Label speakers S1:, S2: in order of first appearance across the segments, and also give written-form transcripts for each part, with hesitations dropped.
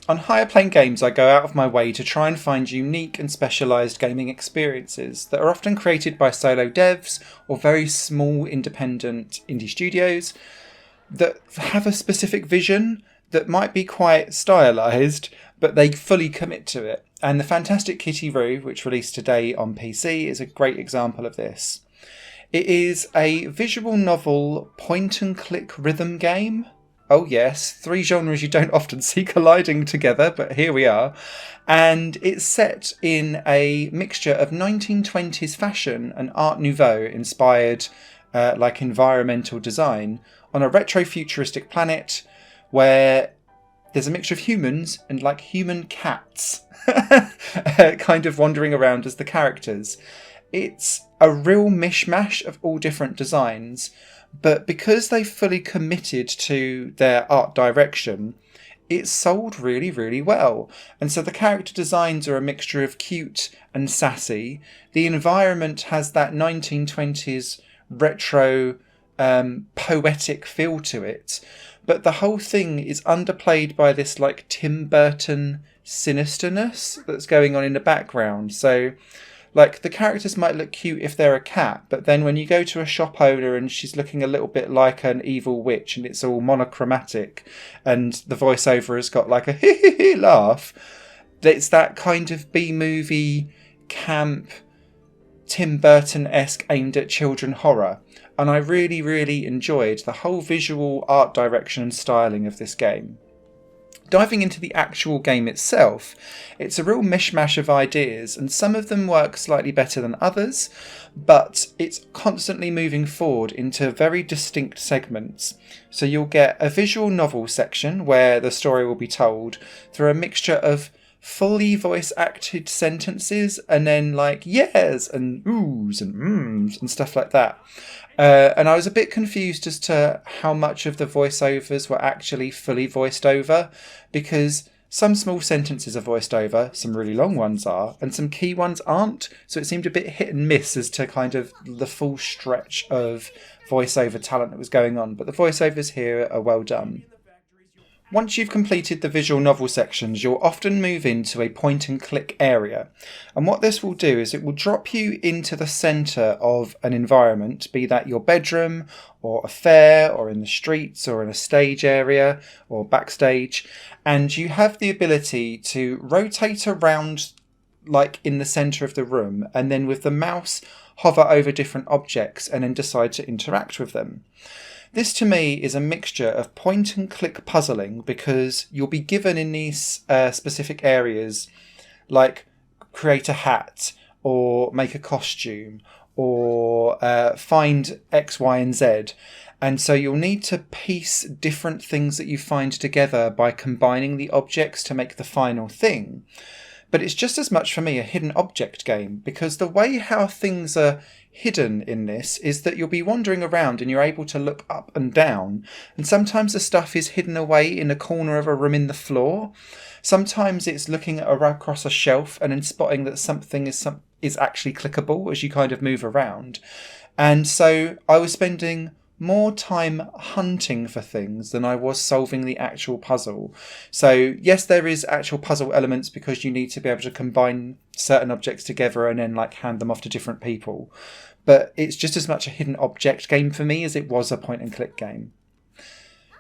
S1: On higher plane games, I go out of my way to try and find unique and specialised gaming experiences that are often created by solo devs or very small independent indie studios that have a specific vision that might be quite stylised, but they fully commit to it. And the fantastic Kitty Roo, which released today on PC, is a great example of this. It is a visual novel point-and-click rhythm game. Oh yes, 3 genres you don't often see colliding together, but here we are. And it's set in a mixture of 1920s fashion and Art Nouveau inspired environmental design on a retro-futuristic planet where there's a mixture of humans and human cats kind of wandering around as the characters. It's a real mishmash of all different designs, but because they fully committed to their art direction, it's sold really, really well. And so the character designs are a mixture of cute and sassy. The environment has that 1920s retro poetic feel to it, but the whole thing is underplayed by this Tim Burton sinisterness that's going on in the background. So the characters might look cute if they're a cat, but then when you go to a shop owner and she's looking a little bit like an evil witch and it's all monochromatic and the voiceover has got a hee laugh, it's that kind of B-movie camp Tim Burton-esque aimed at children horror. And I really, really enjoyed the whole visual art direction and styling of this game. Diving into the actual game itself, it's a real mishmash of ideas, and some of them work slightly better than others, but it's constantly moving forward into very distinct segments. So you'll get a visual novel section where the story will be told through a mixture of fully voice acted sentences and then yes and oohs and mms and stuff like that. And I was a bit confused as to how much of the voiceovers were actually fully voiced over, because some small sentences are voiced over, some really long ones are, and some key ones aren't. So it seemed a bit hit and miss as to kind of the full stretch of voiceover talent that was going on. But the voiceovers here are well done. Once you've completed the visual novel sections, you'll often move into a point-and-click area. And what this will do is it will drop you into the centre of an environment, be that your bedroom, or a fair, or in the streets, or in a stage area, or backstage. And you have the ability to rotate around in the centre of the room, and then with the mouse hover over different objects and then decide to interact with them. This to me is a mixture of point and click puzzling, because you'll be given in these specific areas create a hat or make a costume or find X, Y and Z. And so you'll need to piece different things that you find together by combining the objects to make the final thing. But it's just as much for me a hidden object game, because the way how things are hidden in this is that you'll be wandering around and you're able to look up and down, and sometimes the stuff is hidden away in a corner of a room in the floor. Sometimes it's looking across a shelf and then spotting that something is actually clickable as you kind of move around. And so I was spending more time hunting for things than I was solving the actual puzzle. So yes, there is actual puzzle elements because you need to be able to combine certain objects together and then hand them off to different people. But it's just as much a hidden object game for me as it was a point and click game.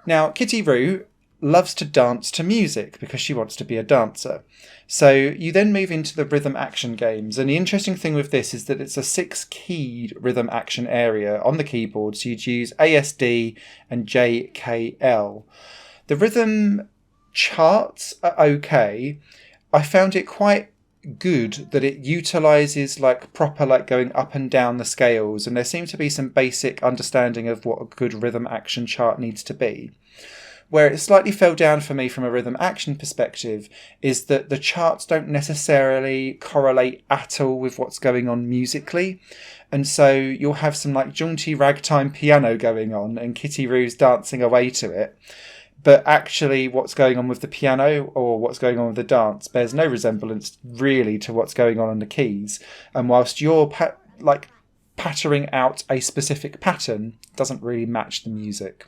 S1: Now, Kitty Roo loves to dance to music because she wants to be a dancer. So you then move into the rhythm action games. And the interesting thing with this is that it's a 6-keyed rhythm action area on the keyboard. So you'd use ASD and JKL. The rhythm charts are okay. I found it quite good that it utilises proper going up and down the scales. And there seems to be some basic understanding of what a good rhythm action chart needs to be. Where it slightly fell down for me from a rhythm action perspective is that the charts don't necessarily correlate at all with what's going on musically. And so you'll have some jaunty ragtime piano going on and Kitty Roo's dancing away to it. But actually what's going on with the piano or what's going on with the dance bears no resemblance really to what's going on the keys. And whilst you're pattering out a specific pattern, it doesn't really match the music.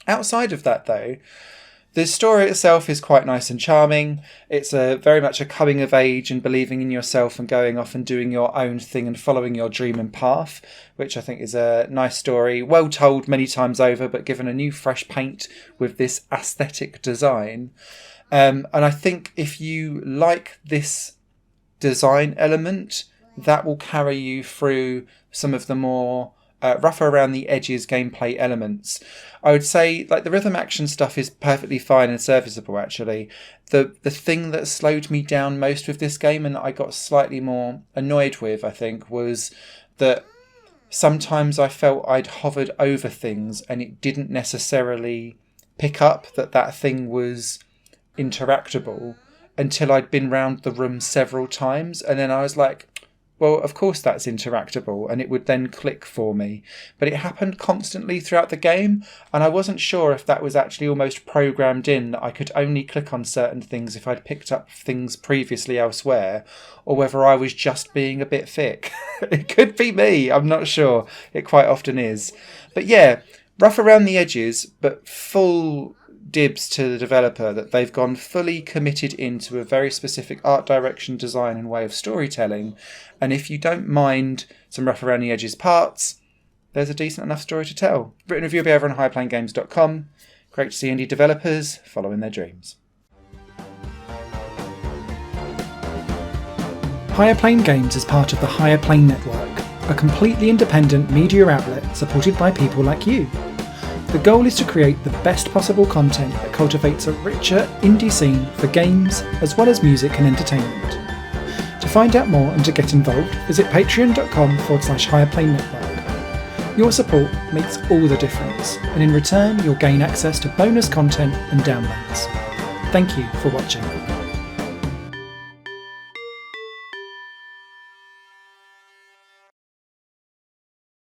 S1: Outside of that, though, The story itself is quite nice and charming. It's very much a coming of age and believing in yourself and going off and doing your own thing and following your dream and path, which I think is a nice story, well told many times over, but given a new fresh paint with this aesthetic design. And I think if you like this design element, that will carry you through some of the more rougher around the edges gameplay elements. I would say like the rhythm action stuff is perfectly fine and serviceable actually. The thing that slowed me down most with this game and I got slightly more annoyed with, I think, was that sometimes I felt I'd hovered over things and it didn't necessarily pick up that thing was interactable until I'd been round the room several times, and then I was like, well, of course that's interactable, and it would then click for me. But it happened constantly throughout the game, and I wasn't sure if that was actually almost programmed in, that I could only click on certain things if I'd picked up things previously elsewhere, or whether I was just being a bit thick. It could be me, I'm not sure. It quite often is. But yeah, rough around the edges, but full dibs to the developer that they've gone fully committed into a very specific art direction, design and way of storytelling, and if you don't mind some rough around the edges parts, there's a decent enough story to tell. Written review will be over on highplanegames.com. Great to see indie developers following their dreams.
S2: Higher Plane Games is part of the Higher Plane Network, a completely independent media outlet supported by people like you. The goal is to create the best possible content that cultivates a richer indie scene for games as well as music and entertainment. To find out more and to get involved, visit patreon.com/higherplane network. Your support makes all the difference, and in return you'll gain access to bonus content and downloads. Thank you for watching.